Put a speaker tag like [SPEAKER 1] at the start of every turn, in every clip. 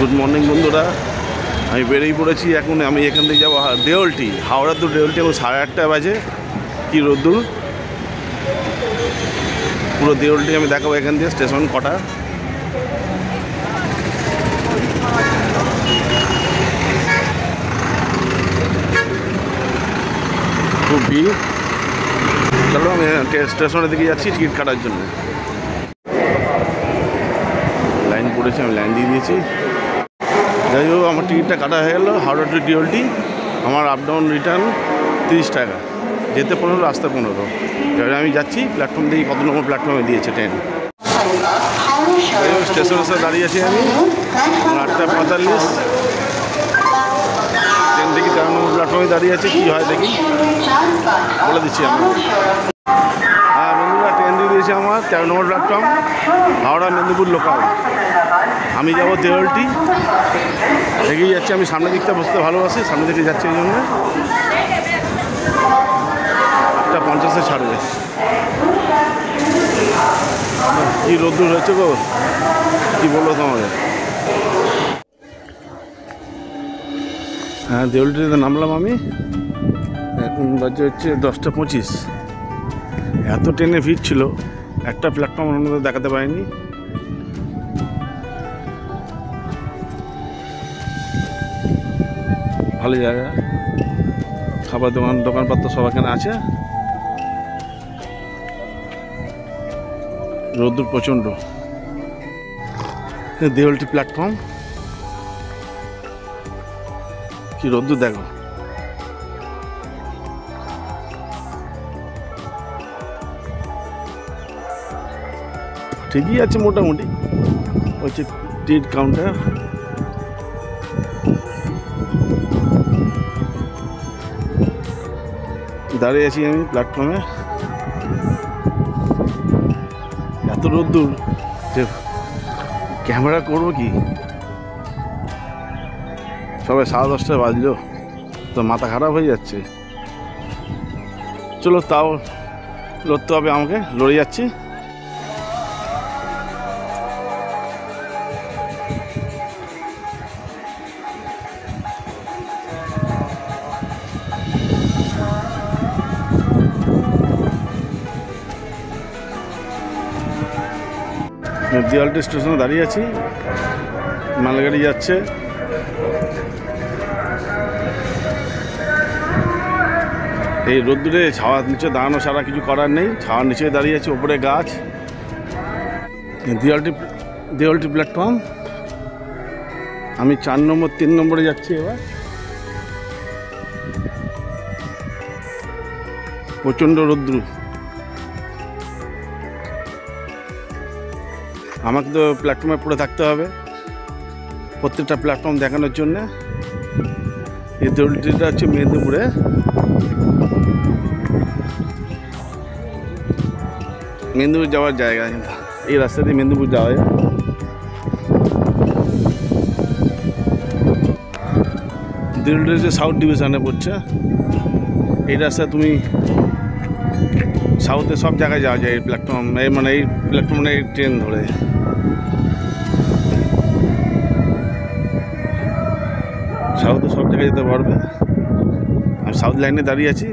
[SPEAKER 1] Good morning বন্ধুরা, আমি বেরিয়ে পড়েছি। এখন আমি এখান থেকে যাবো দেওলটি, হাওড়া তো দেওলটি। এখন 8:30 বাজে। কি রোদ্দুর, পুরো দেওলটি আমি দেখাবো এখান থেকে। স্টেশন কটা, খুব ভিড়। চলো আমি স্টেশনের দিকে যাচ্ছি টিকিট কাটার জন্য। লাইন পড়েছি, আমি লাইন দিয়ে দিয়েছি। যাই হোক, আমার টিকিটটা কাটা হয়ে গেলো। হাওড়া টু দেওলটি আমার আপ ডাউন রিটার্ন 30 টাকা, যেতে 15, আসতে 15। এবারে আমি যাচ্ছি প্ল্যাটফর্ম দিয়ে। কত নম্বর প্ল্যাটফর্মে দিয়েছে ট্রেন। যাই হোক, স্টেশনের সাথে দাঁড়িয়ে আছি আমি। 8:45 ট্রেন দেখি 13 নম্বর প্ল্যাটফর্মে দাঁড়িয়ে আছে। কী হয় দেখি, বলে দিচ্ছি আমি। হ্যাঁ বন্ধুরা, ট্রেন দিয়ে দিয়েছে আমার 13 নম্বর প্ল্যাটফর্ম, হাওড়া মেদিনীপুর লোকাল। আমি যাবো দেওলটি। এগিয়ে যাচ্ছি। আমি সামনের দিকটা বসতে ভালোবাসি, সামনের দিকে যাচ্ছি। এই জন্য 8:50 ছাড়বে। কী রোদ্দুর হয়েছে গো, কী বলবো তোমাকে। হ্যাঁ, দেওলটিতে নামলাম আমি। এখন বাজে হচ্ছে 10:25। এত ট্রেনে ভিড় ছিল, একটা প্ল্যাটফর্ম আমাদের দেখাতে পারিনি। ভালো জায়গা, খাবার দোকানপাত্র সব এখানে আছে। রোদ্দুর প্রচণ্ড। দেওলটি প্ল্যাটফর্ম, কি রোদ্দুর দেখো। ঠিকই আছে মোটামুটি। হচ্ছে টিকিট কাউন্টার। দাঁড়িয়ে আছি আমি প্ল্যাটফর্মে। এত রোদ্দুর যে ক্যামেরা করবো কি। সবাই 10:30 বাজলো, তো মাথা খারাপ হয়ে যাচ্ছে। চলো, তাও লড়তে হবে আমাকে। লড়ে যাচ্ছি। দেওলটি স্টেশনে দাঁড়িয়ে আছি, মালগাড়ি যাচ্ছে। এই রোদ্দুরে ছাওয়ার নিচে দাঁড়ানো ছাড়া কিছু করার নেই। ছাওয়ার নিচে দাঁড়িয়ে আছি, ওপরে গাছ। দেওলটি প্ল্যাটফর্ম। আমি 3 নম্বরে যাচ্ছি এবার। প্রচণ্ড রোদ্দুর। আমাকে তো প্ল্যাটফর্মে পড়ে থাকতে হবে প্রত্যেকটা প্ল্যাটফর্ম দেখানোর জন্য। এই দেওলটিটা হচ্ছে মেদিনীপুরে। মেদিনীপুর যাওয়ার জায়গা, কিন্তু এই রাস্তা দিয়ে মেদিনীপুর যাওয়া যায়। দেওলটি হচ্ছে সাউথ ডিভিশনে পড়ছে। এই রাস্তায় তুমি সাউথে সব জায়গায় যাওয়া যায়। এই প্ল্যাটফর্ম, মানে এই প্ল্যাটফর্মে এই ট্রেন ধরে। সাউথে সব জায়গায় যেতে পারবে। আমি সাউথ লাইনে দাঁড়িয়ে আছি।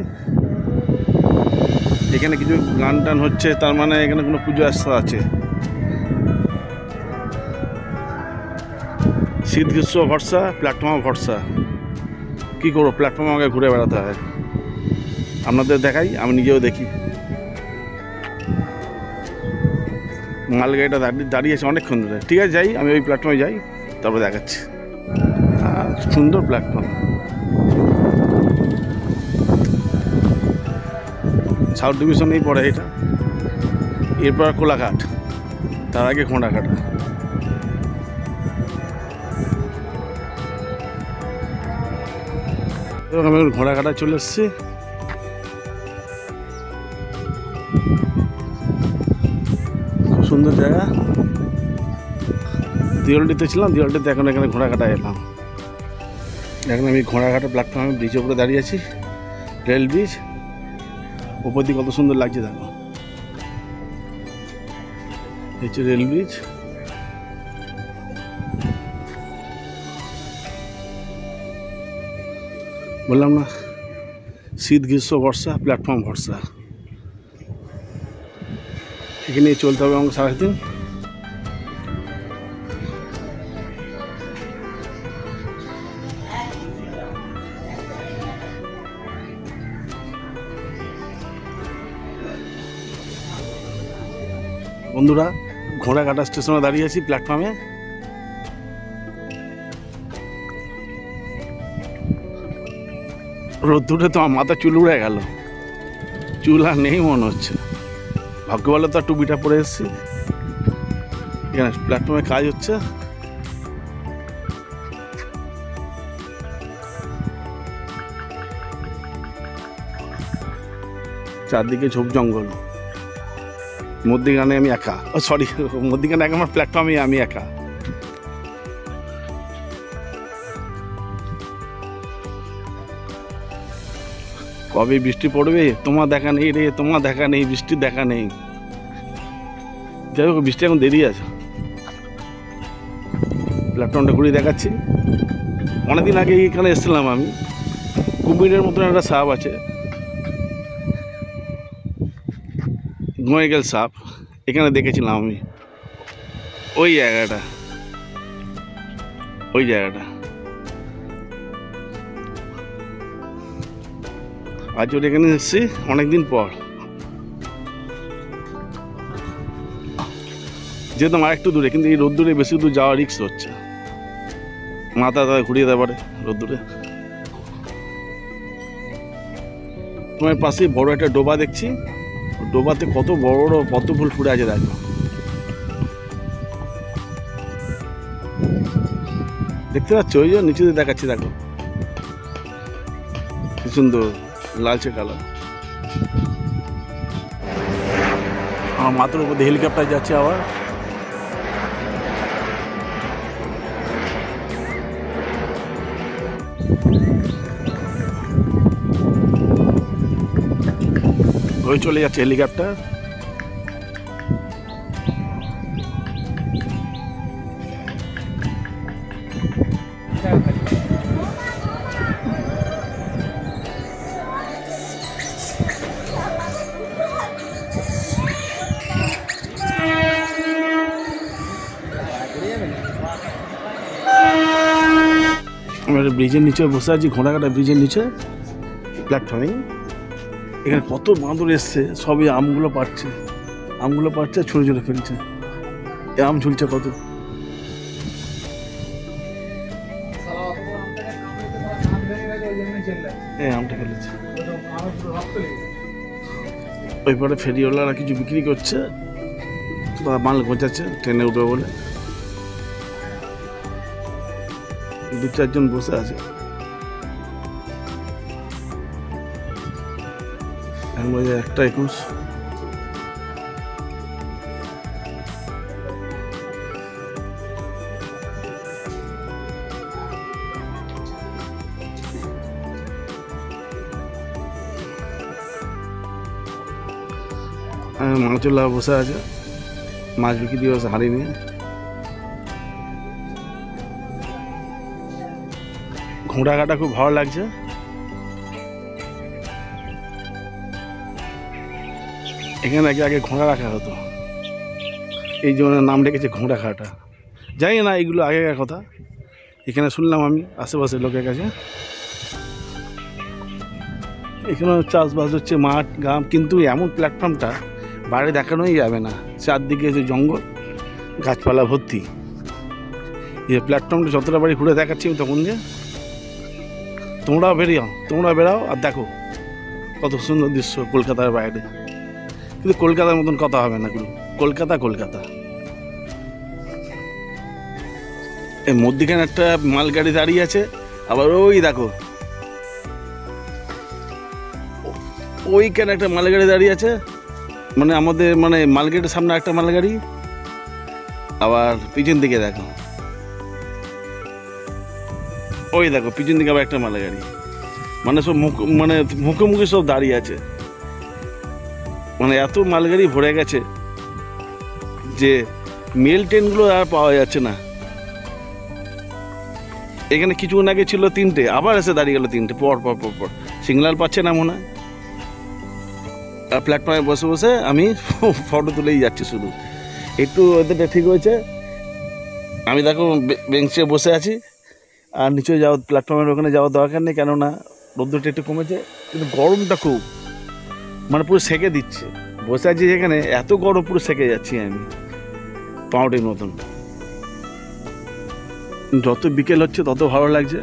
[SPEAKER 1] এখানে কিছু গান টান হচ্ছে, তার মানে এখানে কোনো পুজো আসতে আছে। শীত গ্রীষ্ম ভরসা, প্ল্যাটফর্ম ভরসা। কী করবো, প্ল্যাটফর্মে আমাকে ঘুরে বেড়াতে হয়। আপনাদের দেখাই, আমি নিজেও দেখি। মালগাড়িটা দাঁড়িয়ে আছে অনেকক্ষণ ধরে। ঠিক আছে, যাই আমি ওই প্ল্যাটফর্মে যাই, তারপরে দেখাচ্ছি। সুন্দর প্ল্যাটফর্ম। সাউথ ডিভিশনেই পড়ে এটা। এরপর কোলাঘাট, তার আগে খোঁড়াঘাটা। আমি ঘোড়াঘাটা চলে এসেছি। খুব সুন্দর জায়গা। দেওলটিতে ছিলাম, দেওলটিতে এখন এখানে ঘোড়াঘাটা এলাম। এখন আমি ঘোড়াঘাটা প্ল্যাটফর্মে ব্রিজের উপরে দাঁড়িয়ে আছি। রেল ব্রিজ, উপর দিকে কত সুন্দর লাগছে দেখো। এই হচ্ছে রেল ব্রিজ। বললাম না, শীত গ্রীষ্ম বর্ষা প্ল্যাটফর্ম ভরসা, এখানে চলতে হবে আমাকে সারাদিন। বন্ধুরা, ঘোড়াঘাটা স্টেশনে দাঁড়িয়ে আছি প্ল্যাটফর্মে। রোদ্দুরে তো আমার মাথা চুল উড়ে গেল, চুল আর নেই মনে হচ্ছে। ভাগ্য বলে তো টুপিটা পরে এসেছি। এখানে প্ল্যাটফর্মে কাজ হচ্ছে। চারদিকে ঝোপ জঙ্গল, মধ্যিখানে আমি একা। ও সরি, মধ্যিখানে একা, আমার প্ল্যাটফর্মে আমি একা। কবে বৃষ্টি পড়বে তোমার দেখা নেই রে, তোমার দেখা নেই, বৃষ্টির দেখা নেই। যাই হোক, বৃষ্টি এখন দেরি আছে। প্ল্যাটফর্মটা ঘুরিয়ে দেখাচ্ছি। অনেকদিন আগে এখানে এসেছিলাম আমি। কুমিরের মতন একটা সাপ আছে, গোয়েগেল সাপ, এখানে দেখেছিলাম আমি। ওই জায়গাটা আজ ওর এখানে এসেছি অনেকদিন পর। যেতাম আর একটু দূরে, কিন্তু এই রোদ্দুরে বেশি দূর যাওয়া রিস্ক হচ্ছে, মাথা ঘুরিয়ে দেওয়া পারে রোদ্দুরে। তোমার পাশে বড় একটা ডোবা দেখছি, ডোবাতে কত বড় বড় পদ্ম ফুল ফুটে আছে দেখো। দেখতে পাচ্ছ? ওই যে নিচে দেখাচ্ছি, দেখো কি সুন্দর লালচে কালার। আমার মাথার উপর দিয়ে হেলিকপ্টার যাচ্ছে আবার। ওই চলে যাচ্ছে হেলিকপ্টার। ব্রিজের নিচে বসে আছি, ঘোড়াঘাটা ব্রিজের নিচে প্ল্যাটফর্মে। এখানে কত বাঁদর এসছে, সবই আমগুলো পাচ্ছে, ছুঁড়ে ছুঁড়ে ফেলছে। আম ঝুলছে কত। আমটা ফেলেছে। ওই পরে ফেরিওয়ালারা কিছু বিক্রি করছে, মাল গোছাচ্ছে ট্রেনে উঠবে বলে। দু চারজন বসে আছে। এখন বাজে 1:21। মাছওয়ালা বসে আছে, মাছ বিক্রি বসে হাঁড়ি নিয়ে। ঘোড়াঘাটা খুব ভালো লাগছে। এখানে আগে ঘোড়া রাখা হতো, এই জন্য নাম রেখেছে ঘোড়াঘাটা। জানি না এগুলো আগেকার কথা, এখানে শুনলাম আমি আশেপাশের লোকের কাছে। এখানে চাষবাস হচ্ছে, মাঠ গ্রাম, কিন্তু এমন প্ল্যাটফর্মটা বাইরে দেখানোই যাবে না। চারদিকে যে জঙ্গল, গাছপালা ভর্তি। এই প্ল্যাটফর্মটা যতটা বাড়ি ঘুরে দেখাচ্ছি আমি তখন যে তোমরা বেরাও আর দেখো কত সুন্দর দৃশ্য কলকাতার বাইরে। কিন্তু কলকাতার মতন কথা হবে না, কলকাতা। এই মধ্যিখানে একটা মালগাড়ি দাঁড়িয়ে আছে, আবার ওই দেখো ওইখানে একটা মালগাড়ি দাঁড়িয়ে আছে। মানে আমাদের মালগাড়ির সামনে একটা মালগাড়ি, আবার পিছন দিকে দেখো, ওই দেখো পিছন দিকে আবার একটা মালগাড়ি। সব মুখোমুখি সব দাঁড়িয়ে আছে। এত মালগাড়ি ভরে গেছে যে মেল ট্রেনগুলো আর পাওয়া যাচ্ছে না। এখানে কিছুক্ষণ আগে ছিল 3টে, আবার এসে দাঁড়িয়ে গেল 3টে, পর পর পর পর। সিগন্যাল পাচ্ছে না মনে হয়। আর প্ল্যাটফর্মে বসে বসে আমি ফটো তুলেই যাচ্ছি শুধু। একটু ওদেরটা ঠিক হয়েছে, আমি দেখো বেঞ্চে বসে আছি, আর নিচে যাওয়া প্ল্যাটফর্মের ওখানে যাওয়ার দরকার নেই, কেননা রোদ্দুরটা একটু কমেছে, কিন্তু গরমটা খুব, মানে পুরো সেকে দিচ্ছে। বসে আছি যেখানে এত গরম, পুরো সেকে যাচ্ছি আমি পাউটির মতন। যত বিকেল হচ্ছে তত ভালো লাগছে,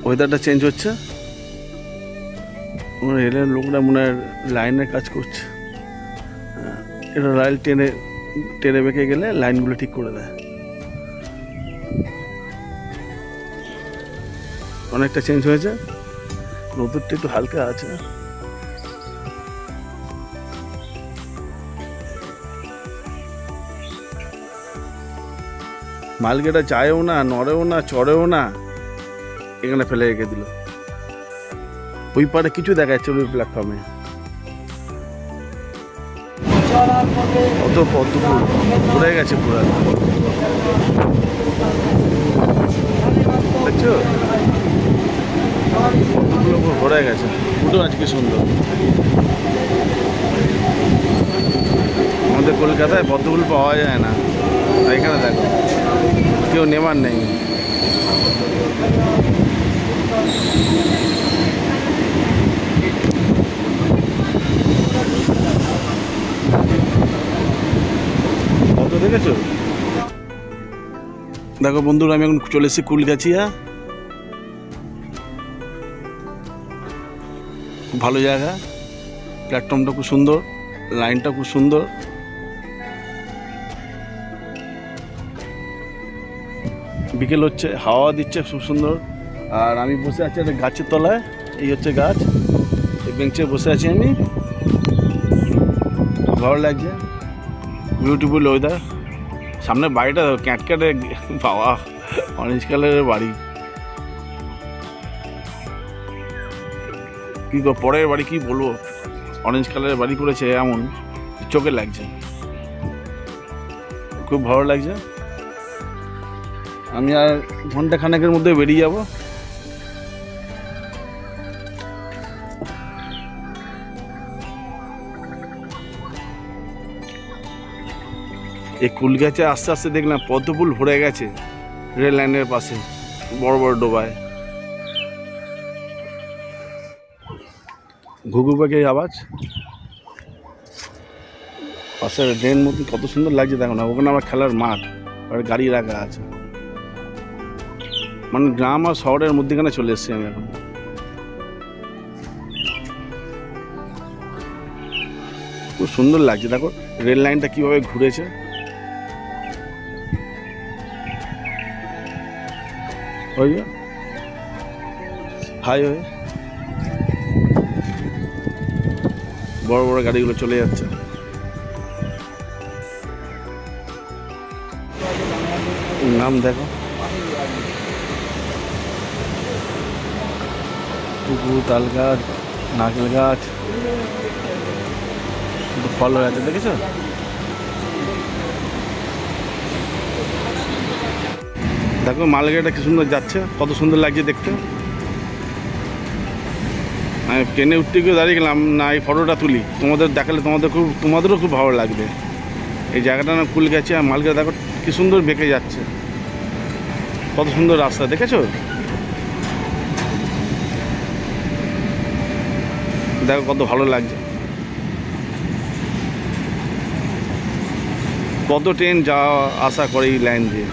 [SPEAKER 1] ওয়েদারটা চেঞ্জ হচ্ছে। রেলের লোকরা মনে হয় লাইনের কাজ করছে, এটা রেল টেনে বেঁকে গেলে লাইনগুলো ঠিক করে দেয়। অনেকটা চেঞ্জ হয়েছে, রোদটা একটু হালকা আছে। মালগেটা চায়ও না, নড়েও না, চড়েও না, এখানে ফেলে রেখে দিল। ওই পারে কিছু দেখা যাচ্ছে ওই প্ল্যাটফর্মে। কত পদ্মফুল ঘুরে গেছে পুরো, দেখছো পদ্মফুল ঘুরে গেছে পুরো। আজকে সুন্দর, আমাদের কলকাতায় পদ্মফুল পাওয়া যায় না, এখানে দেখো কেউ নেবার নেই। কত দেখেছো? দেখো বন্ধুরা, আমি এখন চলে এসেছি কুলগাছিয়া। খুব ভালো জায়গা, প্ল্যাটফর্মটা খুব সুন্দর, লাইনটা খুব সুন্দর। বিকেল হচ্ছে, হাওয়া দিচ্ছে খুব সুন্দর। আর আমি বসে আছি একটা গাছের তলায়, এই হচ্ছে গাছ, এই বেঞ্চে বসে আছি আমি, ভালো লাগছে, বিউটিফুল ওয়েদার। সামনে বাড়িটা ক্যাটক্যাটে, বাবা অরেঞ্জ কালারের বাড়ি, কি পরের বাড়ি কি বলবো, অরেঞ্জ কালারের বাড়ি করেছে, এমন চোখে লাগছে, খুব ভালো লাগছে। আমি আর ঘন্টা খানেকের মধ্যে বেরিয়ে যাব। এই কুলগাছে আস্তে আস্তে দেখলাম পদ্মফুল ভরে গেছে রেল লাইনের পাশে, বড় বড় ডোবায়। ঘুঘু পাখির আওয়াজ, পাশে ড্রেন মতন কত সুন্দর লাগছে দেখো না। ওখানে আমার খেলার মাঠ, আর গাড়ি রাখা আছে, মানে গ্রাম আর শহরের মধ্যেখানে চলে এসেছি আমি এখন। খুব সুন্দর লাগছে, দেখো রেল লাইনটা কিভাবে ঘুরেছে। ওই হাইওয়ে, বড় বড় গাড়িগুলো চলে যাচ্ছে। নাম দেখো, পুকুর, তাল গাছ, নারকেল গাছ, ফল হয়ে আছে, দেখেছো? দেখো মালগাড়িটা কি সুন্দর যাচ্ছে, কত সুন্দর লাগছে দেখতে। আমি ট্রেনে উঠতে গিয়ে দাঁড়িয়ে গেলাম না, এই ফটোটা তুলি, তোমাদের দেখালে তোমাদেরও খুব ভালো লাগবে। এই জায়গাটা না কুলগাছিয়া, আর মালগাড়ি দেখো কি সুন্দর বেঁকে যাচ্ছে, কত সুন্দর রাস্তা, দেখেছো? দেখো কত ভালো লাগছে। কত ট্রেন যাওয়া আসা করে এই লাইন দিয়ে,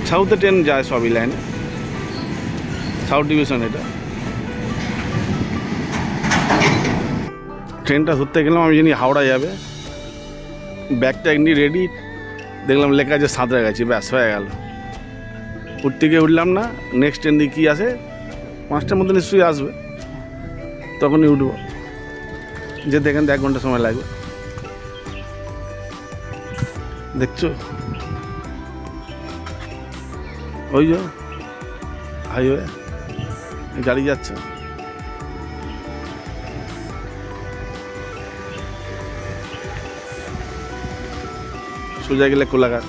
[SPEAKER 1] সাউথে ট্রেন যায় সবই লাইনে, সাউথ ডিভিশন এটা। ট্রেনটা ধরতে গেলাম, আমি জানি হাওড়া যাবে, ব্যাগটা এমনি রেডি, দেখলাম লেখা আছে সাঁতরাগাছি, ব্যাস হয়ে গেল। উঠতে গিয়ে উঠলাম না, নেক্সট ট্রেন দিয়ে কী আসে, 5টার মধ্যে নিশ্চয়ই আসবে, তখনই উঠবো। যেতে এখান থেকে 1 ঘন্টা সময় লাগবে। দেখছো ওই যে হাইওয়ে, গাড়ি যাচ্ছে। সোজা গেলে কোলাঘাট।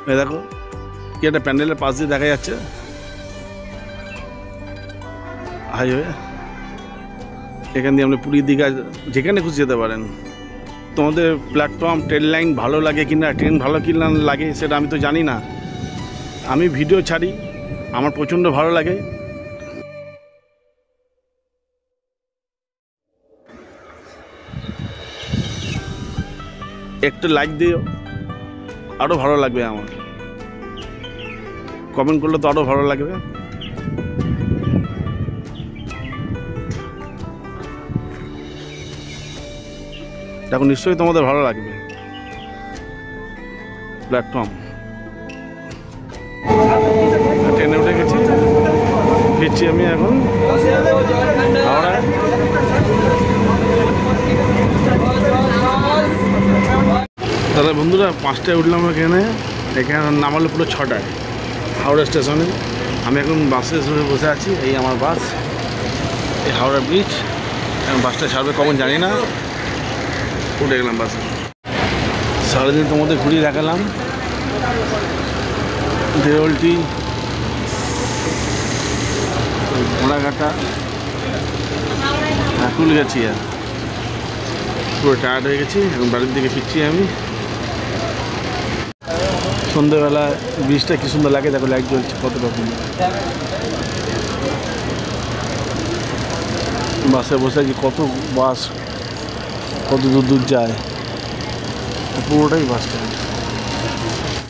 [SPEAKER 1] এই দেখো কি একটা প্যান্ডেলের পাশ দিয়ে দেখা যাচ্ছে হাইওয়ে। এখান দিয়ে আপনি পুরী দীঘা যেখানে খুশি যেতে পারেন। তোমাদের প্ল্যাটফর্ম ট্রেন লাইন ভালো লাগে কি না, ট্রেন ভালো কি না লাগে সেটা আমি তো জানি না। আমি ভিডিও ছাড়ি, আমার প্রচণ্ড ভালো লাগে। একটা লাইক দিও, আরও ভালো লাগবে। আমার কমেন্ট করলে তো আরও ভালো লাগবে। এখন নিশ্চয়ই তোমাদের ভালো লাগবে। প্ল্যাটফর্ম ট্রেনে উঠে গেছি, ফিরছি আমি এখন হাওড়ায়। তাহলে বন্ধুরা 5টায় উঠলাম এখানে, নামালো পুরো 6টায় হাওড়া স্টেশনে। আমি এখন বাসে বসে আছি, এই আমার বাস, এই হাওড়া ব্রিজ। এখন বাসটা ছাড়বে কখন জানি না, উঠে গেলাম বাসে। সারাদিন তোমাদের ঘুরিয়ে দেখালাম দেওলটি, ঘোড়াঘাটা, কুলগাছিয়া। পুরো টায়ার্ড হয়ে গেছি, এখন বাড়ির দিকে ফিরছি আমি। সন্ধ্যেবেলা ব্রিজটা কি সুন্দর লাগে, দেখো লাইট জ্বলছে কত রকম। বাসে বসে আছি, কত বাস কত দূর দূর যায়, পুরোটাই বাস স্ট্যান্ড।